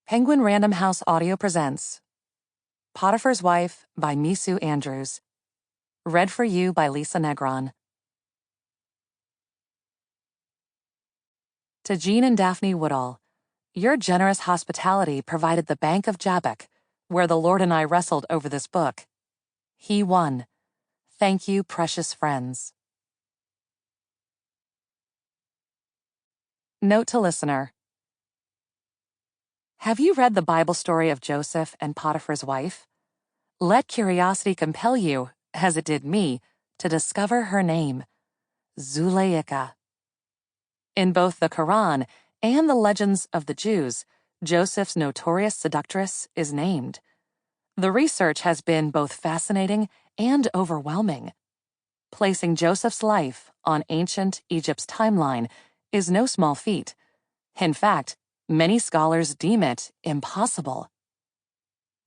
Penguin Random House Audio presents Potiphar's Wife by Mesu Andrews. Read for you by Lisa Negrón. To Jean and Daphne Woodall, your generous hospitality provided the Bank of Jabbok, where the Lord and I wrestled over this book. He won. Thank you, precious friends. Note to listener. Have you read the Bible story of Joseph and Potiphar's wife? Let curiosity compel you, as it did me, to discover her name, Zuleika. In both the Quran and the legends of the Jews, Joseph's notorious seductress is named. The research has been both fascinating and overwhelming. Placing Joseph's life on ancient Egypt's timeline is no small feat. In fact, many scholars deem it impossible.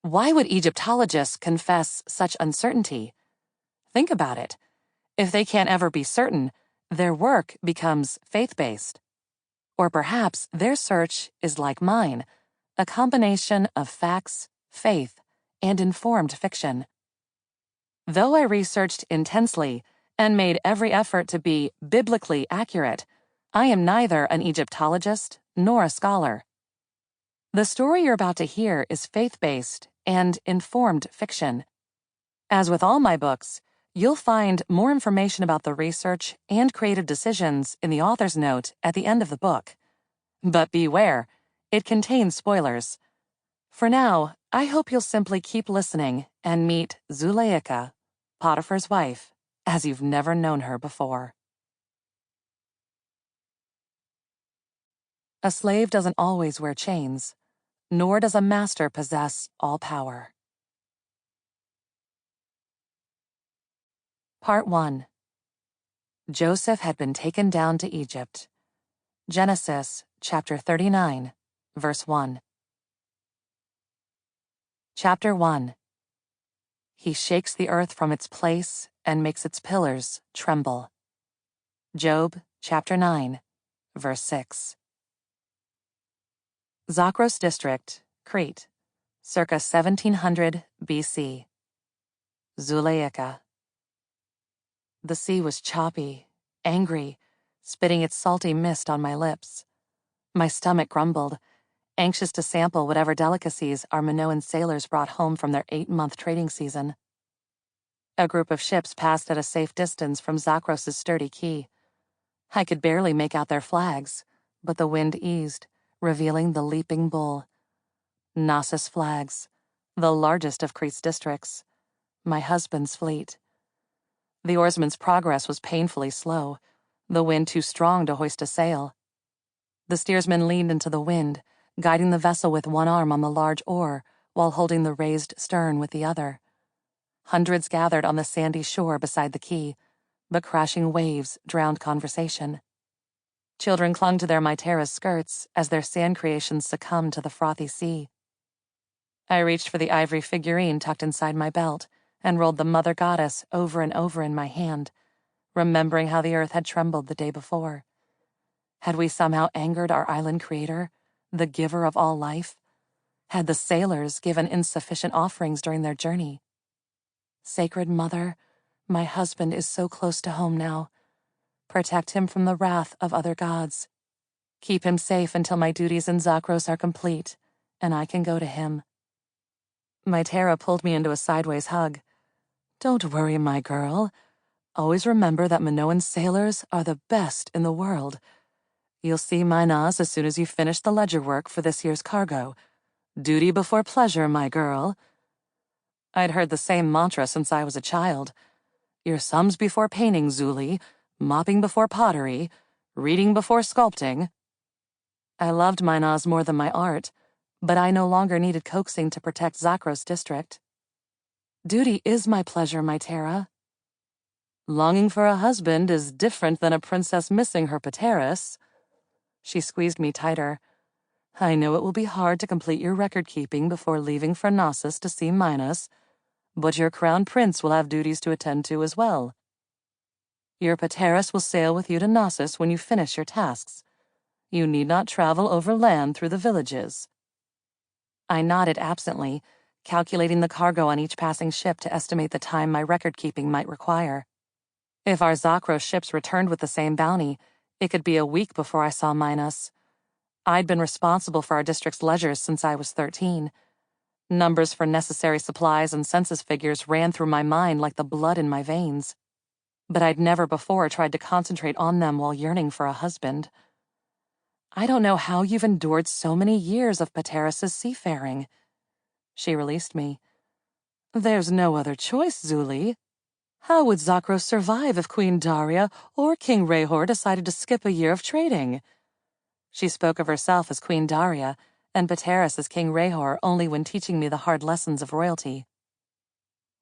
Why would Egyptologists confess such uncertainty? Think about it. If they can't ever be certain, their work becomes faith-based. Or perhaps their search is like mine, a combination of facts, faith, and informed fiction. Though I researched intensely and made every effort to be biblically accurate, I am neither an Egyptologist nor a scholar. The story you're about to hear is faith-based and informed fiction. As with all my books, you'll find more information about the research and creative decisions in the author's note at the end of the book. But beware, it contains spoilers. For now, I hope you'll simply keep listening and meet Zuleika, Potiphar's wife, as you've never known her before. A slave doesn't always wear chains, nor does a master possess all power. Part 1. Joseph had been taken down to Egypt. Genesis chapter 39, verse 1. Chapter 1. He shakes the earth from its place and makes its pillars tremble. Job chapter 9, verse 6. Zakros District, Crete, circa 1700 BC. Zuleika. The sea was choppy, angry, spitting its salty mist on my lips. My stomach grumbled, anxious to sample whatever delicacies our Minoan sailors brought home from their 8-month trading season. A group of ships passed at a safe distance from Zakros's sturdy quay. I could barely make out their flags, but the wind eased, revealing the leaping bull. Knossos flags, the largest of Crete's districts, my husband's fleet. The oarsman's progress was painfully slow, the wind too strong to hoist a sail. The steersman leaned into the wind, guiding the vessel with one arm on the large oar while holding the raised stern with the other. Hundreds gathered on the sandy shore beside the quay, but crashing waves drowned conversation. Children clung to their mitera's skirts as their sand creations succumbed to the frothy sea. I reached for the ivory figurine tucked inside my belt and rolled the mother goddess over and over in my hand, remembering how the earth had trembled the day before. Had we somehow angered our island creator, the giver of all life? Had the sailors given insufficient offerings during their journey? Sacred Mother, my husband is so close to home now. Protect him from the wrath of other gods. Keep him safe until my duties in Zakros are complete, and I can go to him. Mitera pulled me into a sideways hug. Don't worry, my girl. Always remember that Minoan sailors are the best in the world. You'll see Minas as soon as you finish the ledger work for this year's cargo. Duty before pleasure, my girl. I'd heard the same mantra since I was a child. Your sums before painting, Zuli. Mopping before pottery, reading before sculpting. I loved Minas more than my art, but I no longer needed coaxing to protect Zakros District. Duty is my pleasure, Mitera. Longing for a husband is different than a princess missing her pateras. She squeezed me tighter. I know it will be hard to complete your record-keeping before leaving for Knossos to see Minas, but your crown prince will have duties to attend to as well. Your pateras will sail with you to Knossos when you finish your tasks. You need not travel over land through the villages. I nodded absently, calculating the cargo on each passing ship to estimate the time my record-keeping might require. If our Zakros ships returned with the same bounty, it could be a week before I saw Minos. I'd been responsible for our district's leisures since I was 13. Numbers for necessary supplies and census figures ran through my mind like the blood in my veins. But I'd never before tried to concentrate on them while yearning for a husband. I don't know how you've endured so many years of Pateris's seafaring. She released me. There's no other choice, Zuli. How would Zakros survive if Queen Daria or King Rehor decided to skip a year of trading? She spoke of herself as Queen Daria and Pateris as King Rehor only when teaching me the hard lessons of royalty.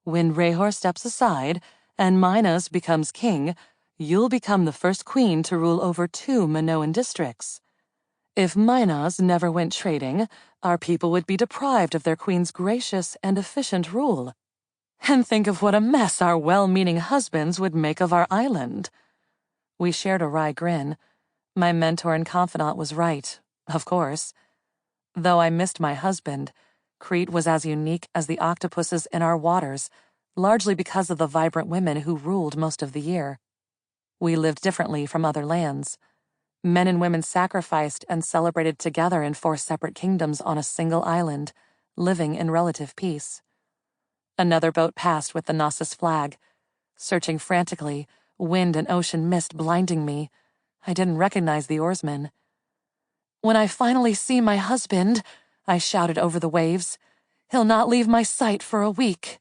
When Rehor steps aside and Minos becomes king, you'll become the first queen to rule over 2 Minoan districts. If Minos never went trading, our people would be deprived of their queen's gracious and efficient rule. And think of what a mess our well-meaning husbands would make of our island. We shared a wry grin. My mentor and confidant was right, of course. Though I missed my husband, Crete was as unique as the octopuses in our waters, largely because of the vibrant women who ruled most of the year. We lived differently from other lands. Men and women sacrificed and celebrated together in 4 separate kingdoms on a single island, living in relative peace. Another boat passed with the Knossos flag. Searching frantically, wind and ocean mist blinding me, I didn't recognize the oarsman. When I finally see my husband, I shouted over the waves, he'll not leave my sight for a week.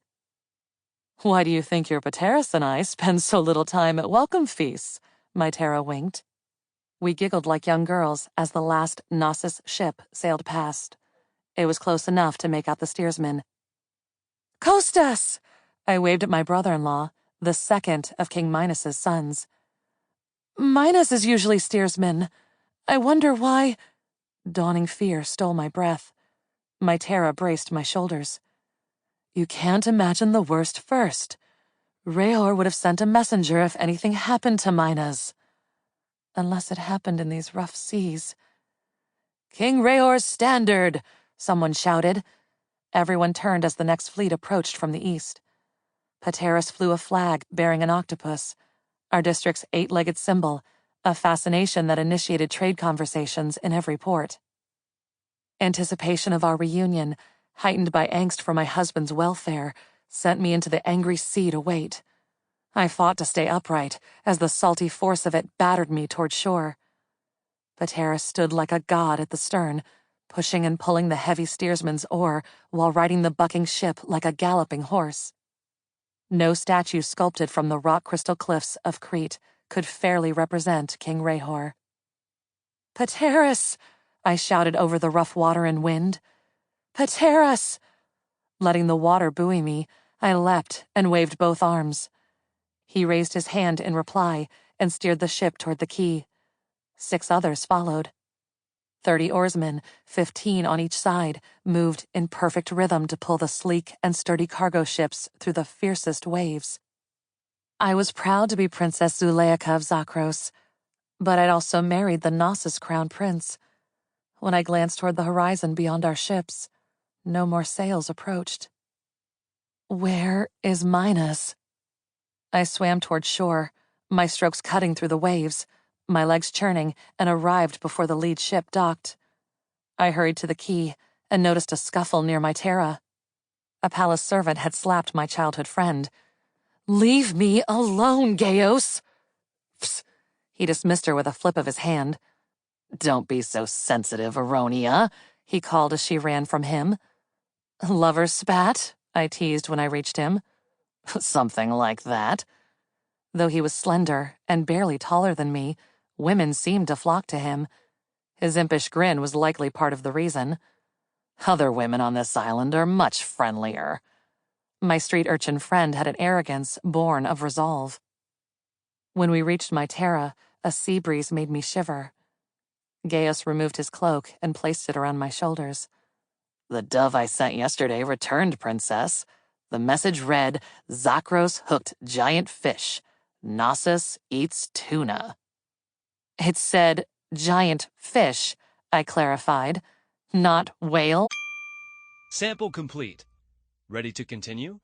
Why do you think your Pateris and I spend so little time at welcome feasts? My Terra winked. We giggled like young girls as the last Knossos ship sailed past. It was close enough to make out the steersman. Kostas! I waved at my brother-in-law, the second of King Minos's sons. Minos is usually steersman. I wonder why... Dawning fear stole my breath. My Terra braced my shoulders. You can't imagine the worst first. Rehor would have sent a messenger if anything happened to Minos. Unless it happened in these rough seas. King Rehor's standard! Someone shouted. Everyone turned as the next fleet approached from the east. Pateris flew a flag bearing an octopus, our district's 8-legged symbol, a fascination that initiated trade conversations in every port. Anticipation of our reunion, heightened by angst for my husband's welfare, sent me into the angry sea to wait. I fought to stay upright as the salty force of it battered me toward shore. Pateris stood like a god at the stern, pushing and pulling the heavy steersman's oar while riding the bucking ship like a galloping horse. No statue sculpted from the rock crystal cliffs of Crete could fairly represent King Rehor. Pateris! I shouted over the rough water and wind. Pateris! Letting the water buoy me, I leapt and waved both arms. He raised his hand in reply and steered the ship toward the quay. 6 others followed. 30 oarsmen, 15 on each side, moved in perfect rhythm to pull the sleek and sturdy cargo ships through the fiercest waves. I was proud to be Princess Zuleika of Zakros, but I'd also married the Knossos crown prince. When I glanced toward the horizon beyond our ships, no more sails approached. Where is Minos? I swam toward shore, my strokes cutting through the waves, my legs churning, and arrived before the lead ship docked. I hurried to the quay and noticed a scuffle near my Terra. A palace servant had slapped my childhood friend. Leave me alone, Gaios! Psst. He dismissed her with a flip of his hand. Don't be so sensitive, Aronia, he called as she ran from him. Lover's spat, I teased when I reached him. Something like that. Though he was slender and barely taller than me, women seemed to flock to him. His impish grin was likely part of the reason. Other women on this island are much friendlier. My street urchin friend had an arrogance born of resolve. When we reached my Terra, a sea breeze made me shiver. Gaius removed his cloak and placed it around my shoulders. The dove I sent yesterday returned, Princess. The message read, Zakros hooked giant fish. Knossos eats tuna. It said giant fish, I clarified, not whale. Sample complete. Ready to continue?